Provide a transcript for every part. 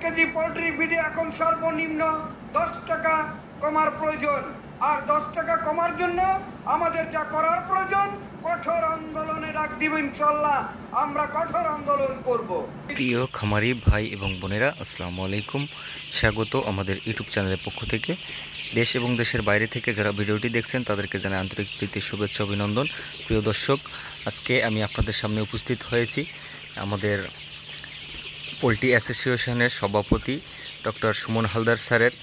KG poultry ফিডে এখন সর্বনিম্ন 10 টাকা কমার প্রয়োজন। আর 10 টাকা কমার জন্য আমাদের যা করার প্রয়োজন, কঠোর আন্দোলনে ডাক দিব। ইনশাল্লাহ আমরা কঠোর আন্দোলন করব। প্রিয় খামারি ভাই এবং বোনেরা, আসসালামু আলাইকুম। স্বাগত আমাদের ইউটিউব চ্যানেলের পক্ষ থেকে। দেশ এবং দেশের বাইরে থেকে যারা ভিডিওটি দেখছেন তাদেরকে জানাই আন্তরিক প্রীতি, শুভেচ্ছা, অভিনন্দন। প্রিয় দর্শক, আজকে আমি আপনাদের সামনে উপস্থিত হয়েছি আমাদের পোলট্রি অ্যাসোসিয়েশনের সভাপতি ডক্টর সুমন হালদার স্যারের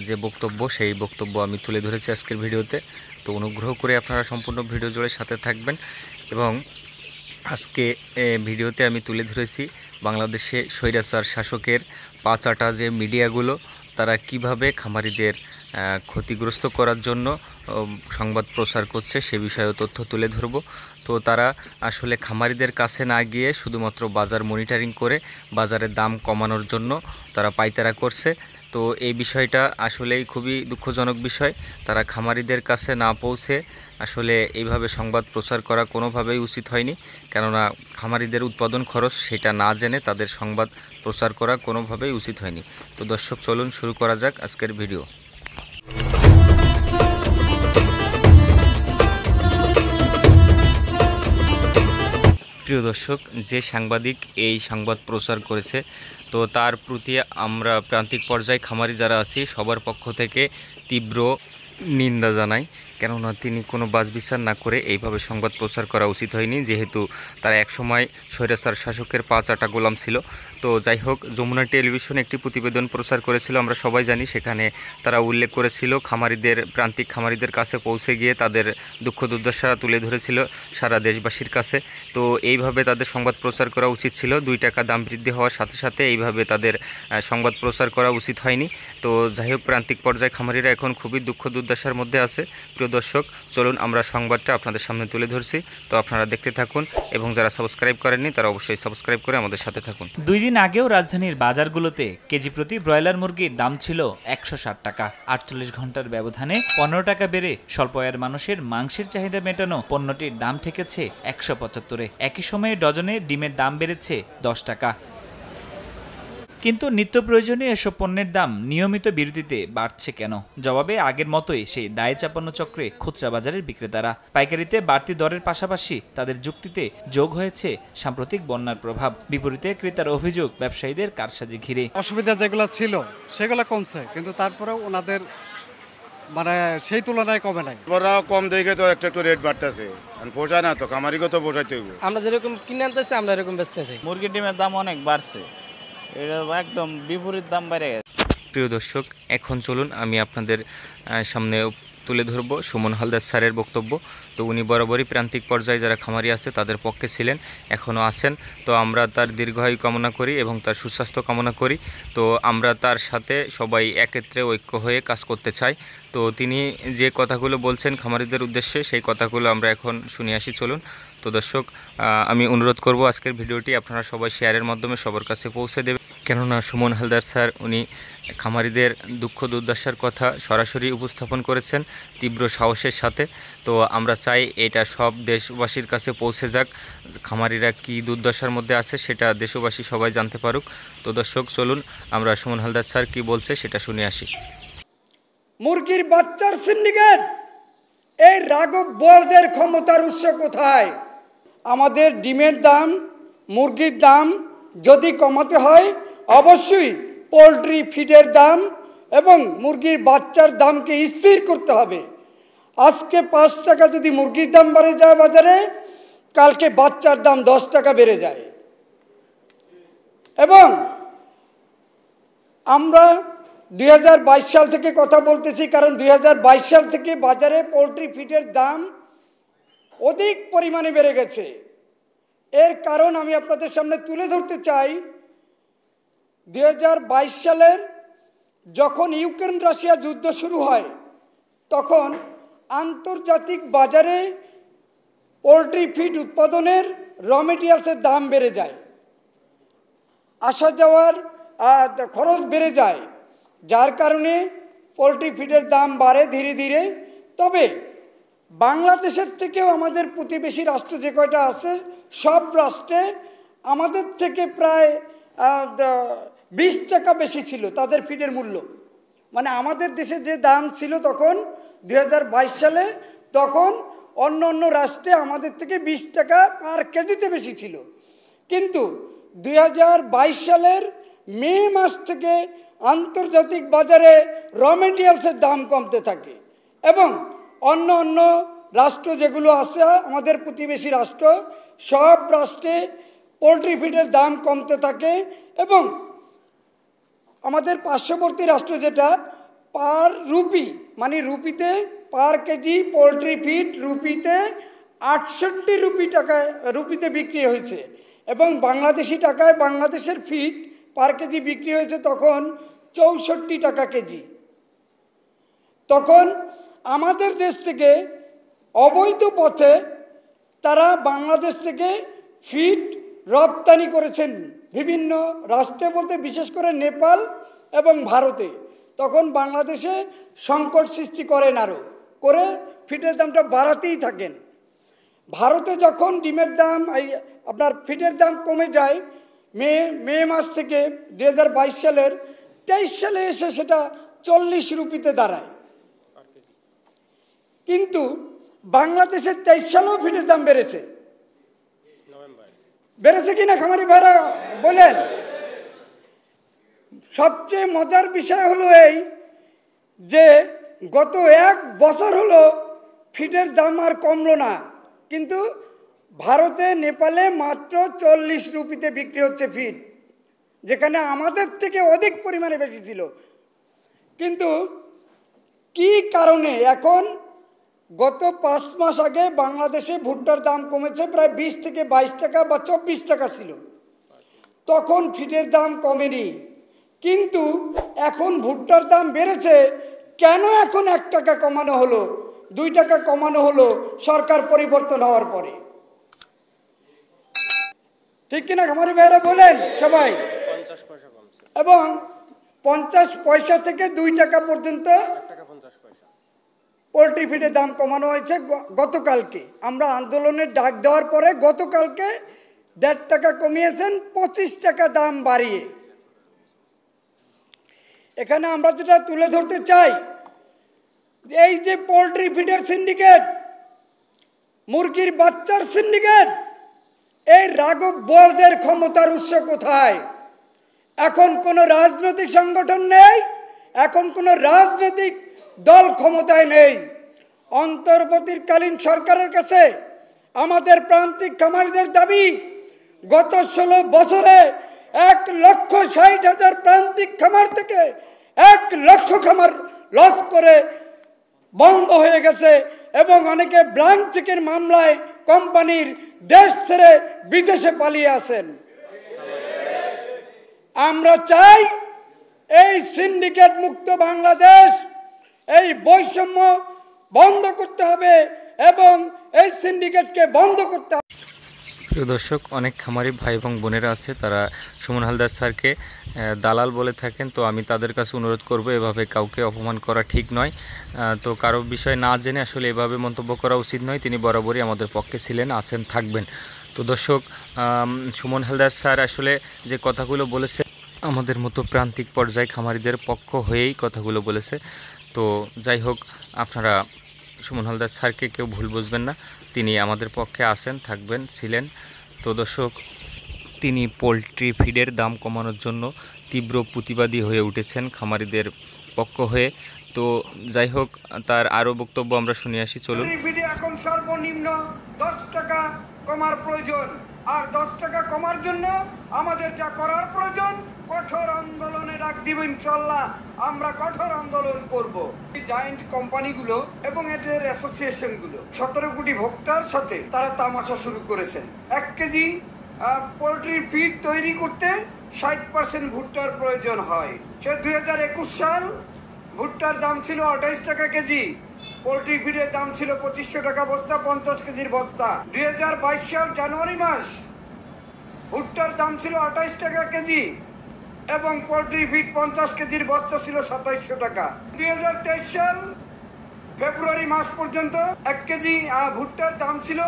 যে বক্তব্য, সেই বক্তব্য আমি তুলে ধরেছি আজকের ভিডিওতে। তো অনুগ্রহ করে আপনারা সম্পূর্ণ ভিডিও জুড়ে সাথে থাকবেন। এবং আজকে ভিডিওতে আমি তুলে ধরেছি বাংলাদেশে স্বৈরাচার শাসকের পাচাটা যে মিডিয়াগুলো, তারা কিভাবে খামারিদের ক্ষতিগ্রস্ত করার জন্য সংবাদ প্রচার করছে সে বিষয়ে তথ্য তুলে ধরব। তো তারা আসলে খামারিদের কাছে না গিয়ে শুধুমাত্র বাজার মনিটরিং করে বাজারের দাম কমানোর জন্য তারা পাইতারা করছে। তো এই বিষয়টা আসলেই খুবই দুঃখজনক বিষয়। তারা খামারিদের কাছে না পৌঁছে আসলে এইভাবে সংবাদ প্রচার করা কোনোভাবেই উচিত হয়নি, কেননা খামারিদের উৎপাদন খরচ সেটা না জেনে তাদের সংবাদ প্রচার করা কোনোভাবেই উচিত হয়নি। তো দর্শক, চলুন শুরু করা যাক আজকের ভিডিও। প্রিয় দর্শক, যে সাংবাদিক এই সংবাদ প্রচার করেছে, তো তার প্রতি আমরা প্রান্তিক পর্যায়ে খামারি যারা আছি সবার পক্ষ থেকে তীব্র নিন্দা জানাই। কেননা তিনি কোনো বাছবিচার না করে এইভাবে সংবাদ প্রচার করা উচিত হয়নি, যেহেতু তারা একসময় স্বৈরাচার শাসকের পা চাটা গোলাম ছিল। তো যাই হোক, যমুনা টেলিভিশন একটি প্রতিবেদন প্রচার করেছিল, আমরা সবাই জানি। সেখানে তারা উল্লেখ করেছিল খামারিদের, প্রান্তিক খামারিদের কাছে পৌঁছে গিয়ে তাদের দুঃখ দুর্দশা তুলে ধরেছিল সারা দেশবাসীর কাছে। তো এইভাবে তাদের সংবাদ প্রচার করা উচিত ছিল। 2 টাকা দাম বৃদ্ধি হওয়ার সাথে সাথে এইভাবে তাদের সংবাদ প্রচার করা উচিত হয়নি। তো যাই হোক, প্রান্তিক পর্যায়ে খামারিরা এখন খুবই দুঃখ দুর্দশার মধ্যে আছে। প্রিয় দর্শক, চলুন আমরা সংবাদটা আপনাদের সামনে তুলে ধরছি। তো আপনারা দেখতে থাকুন, এবং যারা সাবস্ক্রাইব করেননি তারা অবশ্যই সাবস্ক্রাইব করে আমাদের সাথে থাকুন। 2 দিন আগেও রাজধানীর বাজারগুলোতে কেজি প্রতি ব্রয়লার মুরগির দাম ছিল 160 টাকা। 48 ঘন্টার ব্যবধানে 15 টাকা বেড়ে স্বল্প আয়ের মানুষের মাংসের চাহিদা মেটানো পণ্যটির দাম ঠেকেছে 175-এ। একই সময়ে ডজনে ডিমের দাম বেড়েছে 10 টাকা। কিন্তু নিত্য প্রয়োজনীয় এসব পণ্যের দাম নিয়মিত বিরতিতে বাড়ছে কেন? জবাবে আগের মতোই সেই দায়ে চাপানো চক্রে খুচরা বাজারের বিক্রেতারা। পাইকারিতে বাড়তি দরের পাশাপাশি তাদের যুক্তিতে যোগ হয়েছে সাম্প্রতিক বন্যার প্রভাব। বিপরীতে ক্রেতার অভিযোগ ব্যবসায়ীদের কারসাজি ঘিরে। অসুবিধা যেগুলো ছিল সেগুলো কমছে, কিন্তু তারপরেও ওনাদের মানে সেই তুলনায় কমে নাই। ওরাও কম দেখে তো একটু রেট বাড়তেছে, পোষায় না তো, খামারিকে তো পোষাইতে হইব। আমরা যেরকম কিনে আনতেছি আমরা এরকম বেচতেছি। মুরগির ডিমের দাম অনেক বাড়ছে, এটা একদম বিপরীত দাম বেড়ে গেছে। প্রিয় দর্শক, এখন চলুন আমি আপনাদের সামনে তুলে ধরব সুমন হালদার স্যারের বক্তব্য। তো উনি বরাবরই প্রান্তিক পর্যায়ে যারা খামারি আছে তাদের পক্ষে ছিলেন, এখনও আছেন। তো আমরা তার দীর্ঘায়ু কামনা করি এবং তার সুস্বাস্থ্য কামনা করি। তো আমরা তার সাথে সবাই একত্রে ঐক্য হয়ে কাজ করতে চাই। তো তিনি যে কথাগুলো বলছেন খামারিদের উদ্দেশ্যে, সেই কথাগুলো আমরা এখন শুনে আসি, চলুন। তো দর্শক, আমি অনুরোধ করব আজকের ভিডিওটি আপনারা সবাই শেয়ারের মাধ্যমে সবার কাছে পৌঁছে দেবেন, কেননা সুমন হালদার স্যার উনি খামারিদের দুঃখ দুর্দশার কথা সরাসরি উপস্থাপন করেছেন তীব্র সাহসের সাথে। তো আমরা চাই এটা সব দেশবাসীর কাছে পৌঁছে যাক, খামারিরা কি দুর্দশার মধ্যে আছে সেটা দেশবাসী সবাই জানতে পারুক। তো দর্শক, চলুন আমরা সুমন হালদার স্যার কি বলছে সেটা শুনে আসি। মুরগির বাচ্চার সিন্ডিকেট, এই রাঘব বোয়ালদের ক্ষমতার উৎস কোথায়? আমাদের ডিমের দাম, মুরগির দাম যদি কমাতে হয়, অবশ্যই পোলট্রি ফিডের দাম এবং মুরগির বাচ্চার দামকে স্থির করতে হবে। আজকে 5 টাকা যদি মুরগির দাম বেড়ে যায় বাজারে, কালকে বাচ্চার দাম 10 টাকা বেড়ে যায়। এবং আমরা 2022 সাল থেকে কথা বলতেছি, কারণ 2022 সাল থেকে বাজারে পোলট্রি ফিডের দাম অধিক পরিমাণে বেড়ে গেছে। এর কারণ আমি আপনাদের সামনে তুলে ধরতে চাই। 2022 সালের যখন ইউক্রেন রাশিয়া যুদ্ধ শুরু হয়, তখন আন্তর্জাতিক বাজারে পোলট্রি ফিড উৎপাদনের র মেটেরিয়ালসের দাম বেড়ে যায়, আসা যাওয়ার খরচ বেড়ে যায়, যার কারণে পোলট্রি ফিডের দাম বাড়ে ধীরে ধীরে। তবে বাংলাদেশের থেকেও আমাদের প্রতিবেশী রাষ্ট্র যে কয়টা আছে, সব রাষ্ট্রে আমাদের থেকে প্রায় 20 টাকা বেশি ছিল তাদের ফিডের মূল্য। মানে আমাদের দেশে যে দাম ছিল তখন 2022 সালে, তখন অন্য অন্য রাষ্ট্রে আমাদের থেকে 20 টাকা পার কেজিতে বেশি ছিল। কিন্তু 2022 সালের মে মাস থেকে আন্তর্জাতিক বাজারে র মেটেরিয়ালসের দাম কমতে থাকে এবং অন্য অন্য রাষ্ট্র যেগুলো আছে আমাদের প্রতিবেশী রাষ্ট্র, সব রাষ্ট্রে পোলট্রি ফিডের দাম কমতে থাকে এবং আমাদের পার্শ্ববর্তী রাষ্ট্র যেটা পার রুপি, মানে রুপিতে পার কেজি পোলট্রি ফিড রুপিতে 68 রুপিতে বিক্রি হয়েছে এবং বাংলাদেশি টাকায় বাংলাদেশের ফিড পার কেজি বিক্রি হয়েছে তখন 64 টাকা কেজি। তখন আমাদের দেশ থেকে অবৈধ পথে তারা বাংলাদেশ থেকে ফিড রপ্তানি করেছেন বিভিন্ন রাষ্ট্রে, বলতে বিশেষ করে নেপাল এবং ভারতে। তখন বাংলাদেশে সংকট সৃষ্টি করেন, আরও করে ফিডের দামটা বাড়াতেই থাকেন। ভারতে যখন ডিমের দাম আপনার ফিডের দাম কমে যায় মে মাস থেকে 2022 সালের 23 সালে এসে সেটা 40 রুপিতে দাঁড়ায়। কিন্তু বাংলাদেশের 23 সালেও ফিডের দাম বেড়েছে, বেড়েছে কিনা খামারি ভাইরা বলেন। সবচেয়ে মজার বিষয় হলো এই যে গত 1 বছর হলো ফিডের দাম আর কমলো না, কিন্তু ভারতে নেপালে মাত্র 40 রুপিতে বিক্রি হচ্ছে ফিড, যেখানে আমাদের থেকে অধিক পরিমাণে বেশি ছিল। কিন্তু কি কারণে এখন গত 5 মাস আগে বাংলাদেশে ভুট্টার দাম কমেছে প্রায় 20 থেকে 22 টাকা বা 24 টাকা ছিল, তখন ফিডের দাম কমেনি, কিন্তু এখন ভুট্টার দাম বেড়েছে। কেন এখন 1 টাকা কমানো হলো, 2 টাকা কমানো হলো সরকার পরিবর্তন হওয়ার পরে? ঠিক কিনা খামারি ভাইরা বলেন সবাই? এবং 50 পয়সা থেকে 2 টাকা পর্যন্ত পোলট্রি ফিডের দাম কমানো হয়েছে গতকালকে। আমরা আন্দোলনের ডাক দেওয়ার পরে গতকালকে 1.5 টাকা কমিয়েছেন, 25 টাকা দাম বাড়িয়ে। এখানে আমরা যেটা তুলে ধরতে চাই, এই যে পোলট্রি ফিডের সিন্ডিকেট, মুরগির বাচ্চার সিন্ডিকেট, এই রাঘব বোয়ালদের ক্ষমতার উৎস কোথায়? এখন কোনো রাজনৈতিক সংগঠন নেই, এখন কোনো রাজনৈতিক দল ক্ষমতায় নেই। অন্তর্বর্তীকালীন সরকারের কাছে আমাদের প্রান্তিক খামারিদের দাবি, গত 16 বছরে 1,60,000 প্রান্তিক খামার থেকে 1 লক্ষ খামার লস করে বন্ধ হয়ে গেছে এবং অনেকে ব্ল্যাঙ্ক চেকের মামলায় কোম্পানির দেশ ছেড়ে বিদেশে পালিয়ে আছেন। আমরা চাই এই সিন্ডিকেট মুক্ত বাংলাদেশ, এই বৈষম্য বন্ধ করতে হবে এবং এই সিন্ডিকেটকে বন্ধ করতে হবে। প্রিয় দর্শক, অনেক খামারি ভাই এবং বোনেরা আছে, তারা সুমন হালদার স্যারকে দালাল বলে থাকেন। তো আমি তাদের কাছে অনুরোধ করব, এভাবে কাউকে অপমান করা ঠিক নয়। তো কারো বিষয় না জেনে আসলে এভাবে মন্তব্য করা উচিত নয়। তিনি বরাবরই আমাদের পক্ষে ছিলেন, আছেন, থাকবেন। তো দর্শক, সুমন হালদার স্যার আসলে যে কথাগুলো বলেছে আমাদের মতো প্রান্তিক পর্যায়ে খামারিদের পক্ষ হয়েই কথাগুলো বলেছে। তো যাই হোক, আপনারা সুমন হালদার স্যারকে কেউ ভুল বুঝবেন না, তিনি আমাদের পক্ষে আছেন, থাকবেন, ছিলেন। তো দর্শক, তিনি পোলট্রি ফিডের দাম কমানোর জন্য তীব্র প্রতিবাদী হয়ে উঠেছেন খামারিদের পক্ষ হয়ে। তো যাই হোক, তার আরও বক্তব্য আমরা শুনে আসি, চলুন। ফিডে এখন সর্বনিম্ন 10 টাকা কমার প্রয়োজন, আর 10 টাকা কমার জন্য আমাদের যা করার প্রয়োজন, কঠোর আন্দোলনে ডাক দিব। ইনশাল্লাহ আমরা কঠোর আন্দোলন করব। এই জায়েন্ট কোম্পানিগুলো এবং এদের অ্যাসোসিয়েশনগুলো 17 কোটি ভোক্তার সাথে তারা তামাশা শুরু করেছেন। 1 কেজি পোলট্রির ফিড তৈরি করতে 60% ভুট্টার প্রয়োজন হয়। সে 2021 সাল ভুট্টার দাম ছিল 28 টাকা কেজি, পোলট্রি ফিডের দাম ছিল 2500 টাকা বস্তা, 50 কেজির বস্তা। 2022 সাল জানুয়ারি মাস ভুট্টার দাম ছিল 28 টাকা কেজি এবং পোলট্রি ফিড 50 কেজির বস্তা ছিল 2700 টাকা। 2023 সাল ফেব্রুয়ারি মাস পর্যন্ত 1 কেজি ভুট্টার দাম ছিল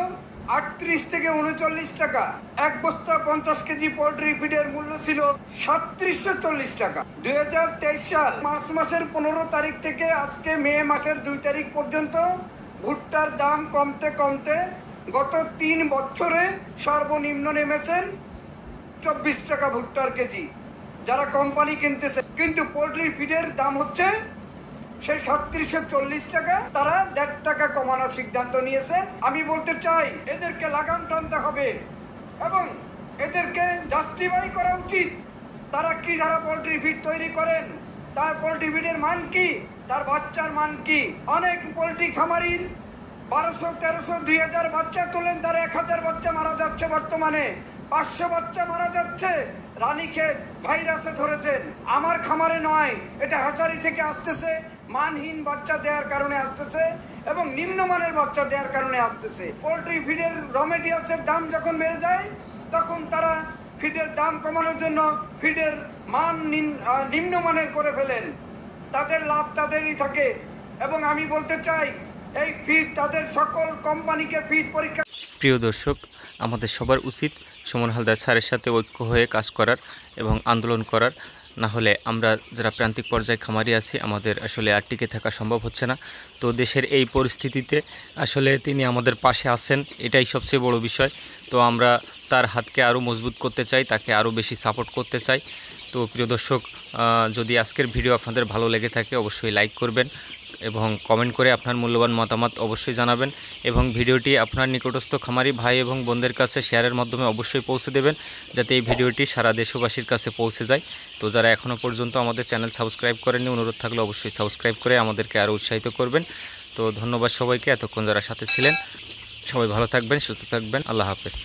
38 থেকে 39 টাকা। এক বস্তা 50 কেজি পোল্ট্রি ফিডের মূল্য ছিল 3740 টাকা। 2023 সাল মার্চ মাসের 15 তারিখ থেকে আজকে মে মাসের 2 তারিখ পর্যন্ত ভুট্টার দাম কমতে কমতে গত 3 বছরে সর্বনিম্ন নেমেছেন 24 টাকা ভুট্টার কেজি যারা কোম্পানি কিনতেছে, কিন্তু পোল্ট্রি ফিডের দাম হচ্ছে সেই 3740 টাকা। তারা 1.5 টাকা কমানোর সিদ্ধান্ত নিয়েছে। আমি বলতে চাই এদেরকে লাগাম টানতে হবে এবং এদেরকে জাস্টিফাই করা উচিত। তারা কি যারা পোল্ট্রি ফিড তৈরি করেন তার পোল্ট্রি ফিডের মান কি, তার বাচ্চার মান কি। অনেক পোল্ট্রি খামারির 1200, 1300, 2000 বাচ্চা তোলেন, তার 1000 বাচ্চা মারা যাচ্ছে, বর্তমানে 500 বাচ্চা মারা যাচ্ছে। রানীক্ষেত ভাইরাসে ধরেছেন। আমার খামারে নয়, এটা হ্যাচারি থেকে আসতেছে, মানহীন বাচ্চা দেওয়ার কারণে আসতেছে এবং নিম্নমানের বাচ্চা দেওয়ার কারণে আসতেছে। পোল্ট্রি ফিডের র মেটেরিয়ালসের দাম যখন বেড়ে যায় তখন তারা ফিডের দাম কমানোর জন্য ফিডের মান নিম্নমানের করে ফেলেন। তাদের লাভ তাদেরই থাকে এবং আমি বলতে চাই এই ফিড তাদের সকল কোম্পানিকে ফিড পরীক্ষা। প্রিয় দর্শক, আমাদের সবার উচিত সুমন হালদার স্যারের সাথে ঐক্য হয়ে কাজ করার এবং আন্দোলন করার। না হলে আমরা যারা প্রান্তিক পর্যায়ে খামারি আছি আমাদের আসলে আর টিকে থাকা সম্ভব হচ্ছে না। তো দেশের এই পরিস্থিতিতে আসলে তিনি আমাদের পাশে আছেন, এটাই সবচেয়ে বড় বিষয়। তো আমরা তার হাতকে আরও মজবুত করতে চাই, তাকে আরও বেশি সাপোর্ট করতে চাই। তো প্রিয় দর্শক, যদি আজকের ভিডিও আপনাদের ভালো লেগে থাকে অবশ্যই লাইক করবেন এবং কমেন্ট করে আপনার মূল্যবান মতামত অবশ্যই জানাবেন এবং ভিডিওটি আপনার নিকটস্থ খামারি ভাই এবং বোনদের কাছে শেয়ারের মাধ্যমে অবশ্যই পৌঁছে দেবেন, যাতে এই ভিডিওটি সারা দেশবাসীর কাছে পৌঁছে যায়। তো যারা এখনও পর্যন্ত আমাদের চ্যানেল সাবস্ক্রাইব করেননি, অনুরোধ থাকলে অবশ্যই সাবস্ক্রাইব করে আমাদেরকে আরও উৎসাহিত করবেন। তো ধন্যবাদ সবাইকে, এতক্ষণ যারা সাথে ছিলেন। সবাই ভালো থাকবেন, সুস্থ থাকবেন। আল্লাহ হাফেজ।